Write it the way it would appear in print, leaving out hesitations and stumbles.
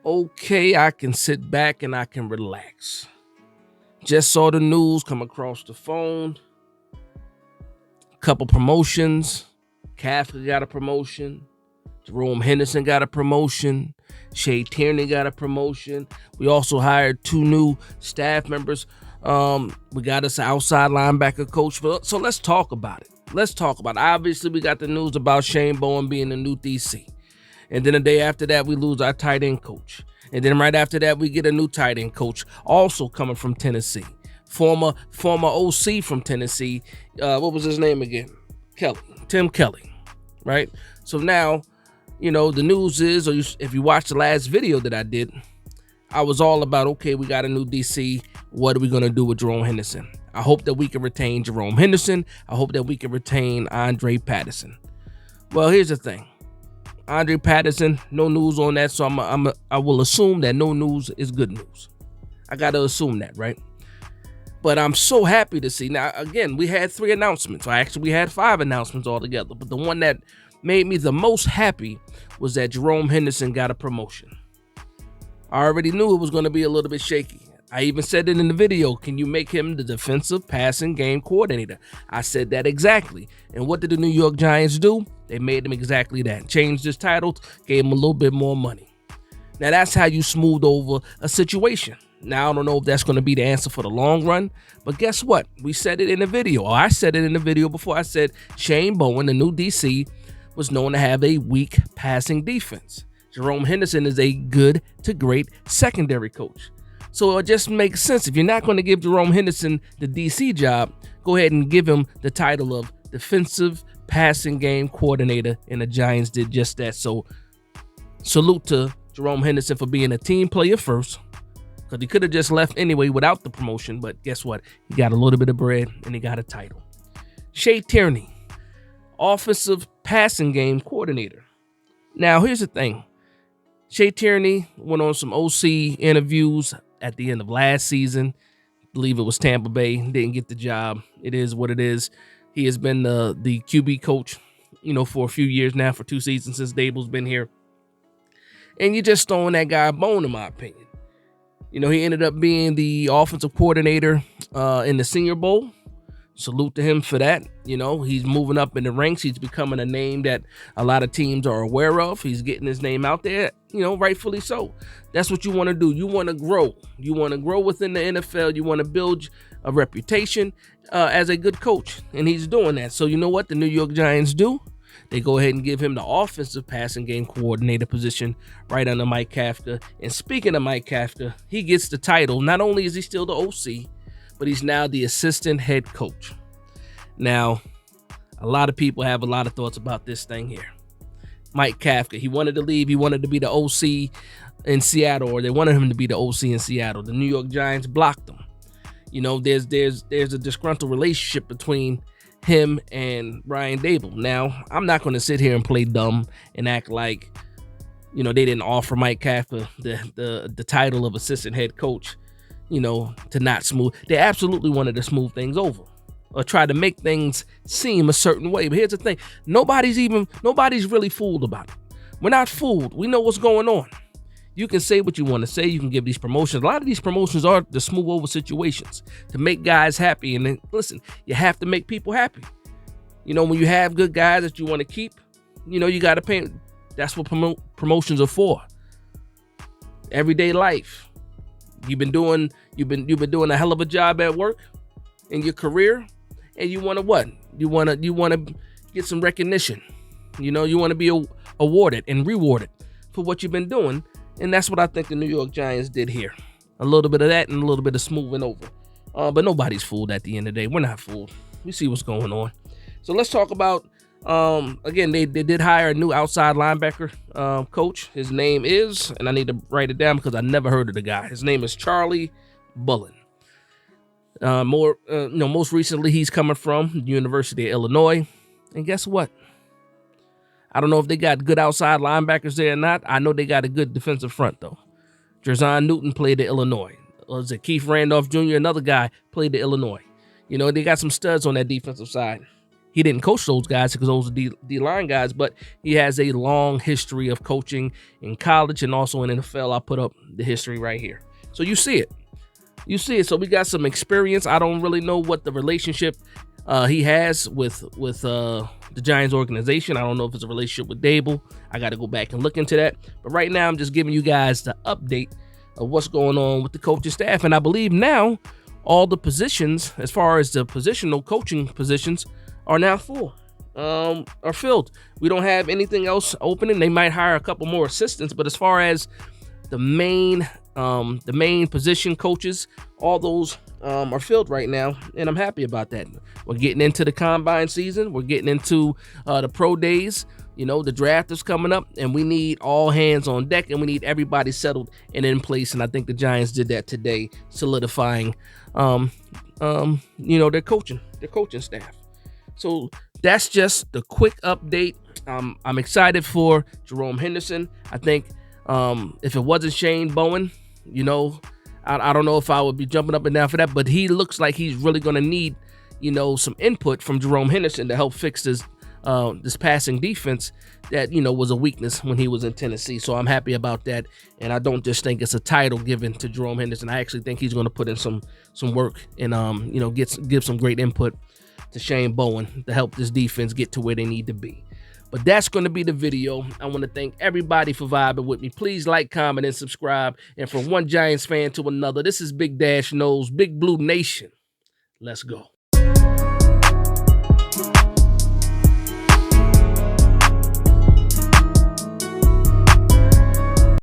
Okay, I can sit back and I can relax. Just saw the news come across the phone. Couple promotions. Kafka got a promotion. Jerome Henderson got a promotion. Shea Tierney got a promotion. We also hired 2 new staff members. We got us an outside linebacker coach. So let's talk about it. Obviously, we got the news about Shane Bowen being the new DC. And then the day after that, we lose our tight end coach. And then right after that, we get a new tight end coach, also coming from Tennessee. Former OC from Tennessee. What was his name again? Tim Kelly, right? So now, the news is, if you watch the last video that I did, I was all about, okay, we got a new DC. What are we going to do with Jerome Henderson? I hope that we can retain Jerome Henderson. I hope that we can retain Andre Patterson. Well, here's the thing. Andre Patterson, no news on that, so I will assume that no news is good news. I got to assume that, right? But I'm so happy to see. Now, again, we had 3 announcements. We had 5 announcements altogether. But the one that made me the most happy was that Jerome Henderson got a promotion. I already knew it was going to be a little bit shaky. I even said it in the video. Can you make him the defensive passing game coordinator? I said that exactly. And what did the New York Giants do? They made him exactly that. Changed his title, gave him a little bit more money. Now, that's how you smooth over a situation. Now, I don't know if that's going to be the answer for the long run, but guess what? We said it in the video, or I said it in the video before. I said Shane Bowen, the new DC, was known to have a weak passing defense. Jerome Henderson is a good to great secondary coach. So it just makes sense. If you're not going to give Jerome Henderson the DC job, go ahead and give him the title of defensive passing game coordinator, and the Giants did just that. So salute to Jerome Henderson for being a team player first, because he could have just left anyway without the promotion, but guess what? He got a little bit of bread and he got a title. Shea Tierney, offensive passing game coordinator. Now, here's the thing. Shea Tierney went on some OC interviews at the end of last season. I believe it was Tampa Bay. Didn't get the job. It is what it is. He has been the QB coach, for a few years now, for 2 seasons since Dable's been here. And you're just throwing that guy a bone, in my opinion. He ended up being the offensive coordinator in the Senior Bowl. Salute to him for that. He's moving up in the ranks. He's becoming a name that a lot of teams are aware of. He's getting his name out there, rightfully so. That's what you want to do. You want to grow. You want to grow within the NFL. You want to build a reputation as a good coach. And he's doing that. So you know what the New York Giants do? They go ahead and give him the offensive passing game coordinator position right under Mike Kafka. And speaking of Mike Kafka, he gets the title. Not only is he still the OC, but he's now the assistant head coach. Now, a lot of people have a lot of thoughts about this thing here. Mike Kafka, he wanted to leave. He wanted to be the OC in Seattle, or they wanted him to be the OC in Seattle. The New York Giants blocked him. There's a disgruntled relationship between him and Brian Dable. Now, I'm not going to sit here and play dumb and act like, they didn't offer Mike Kafka the title of assistant head coach, to not smooth. They absolutely wanted to smooth things over or try to make things seem a certain way. But here's the thing. Nobody's really fooled about it. We're not fooled. We know what's going on. You can say what you want to say. You can give these promotions. A lot of these promotions are to smooth over situations, to make guys happy. And then, listen, you have to make people happy. When you have good guys that you want to keep, you got to pay. That's what promotions are for. Everyday life. You've been doing a hell of a job at work in your career, and you want to what? You want to get some recognition. You want to be awarded and rewarded for what you've been doing. And that's what I think the New York Giants did here. A little bit of that and a little bit of smoothing over. But nobody's fooled at the end of the day. We're not fooled. We see what's going on. So let's talk about, again, they did hire a new outside linebacker coach. His name is, and I need to write it down because I never heard of the guy. His name is Charlie Bullen. Most recently, he's coming from the University of Illinois. And guess what? I don't know if they got good outside linebackers there or not. I know they got a good defensive front, though. Jerzon Newton played at Illinois. Was it Keith Randolph Jr., another guy, played at Illinois. They got some studs on that defensive side. He didn't coach those guys because those are D-line guys, but he has a long history of coaching in college and also in NFL. I'll put up the history right here. So you see it. You see it. So we got some experience. I don't really know what the relationship he has with the Giants organization. I don't know if it's a relationship with Daboll. I got to go back and look into that. But right now, I'm just giving you guys the update of what's going on with the coaching staff. And I believe now all the positions, as far as the positional coaching positions, are now full, are filled. We don't have anything else opening. They might hire a couple more assistants, but as far as the main position coaches, all those are filled right now, and I'm happy about that. We're getting into the combine season. We're getting into the pro days. You know, the draft is coming up, and we need all hands on deck, and we need everybody settled and in place. And I think the Giants did that today, solidifying, their coaching staff. So that's just the quick update. I'm excited for Jerome Henderson. I think if it wasn't Shane Bowen, I don't know if I would be jumping up and down for that, but he looks like he's really going to need, some input from Jerome Henderson to help fix this passing defense that, was a weakness when he was in Tennessee. So I'm happy about that. And I don't just think it's a title given to Jerome Henderson. I actually think he's going to put in some work and, give some great input to Shane Bowen to help this defense get to where they need to be. But that's going to be the video. I want to thank everybody for vibing with me. Please like, comment, and subscribe. And from one Giants fan to another, this is Big Dash Knows, Big Blue Nation. Let's go.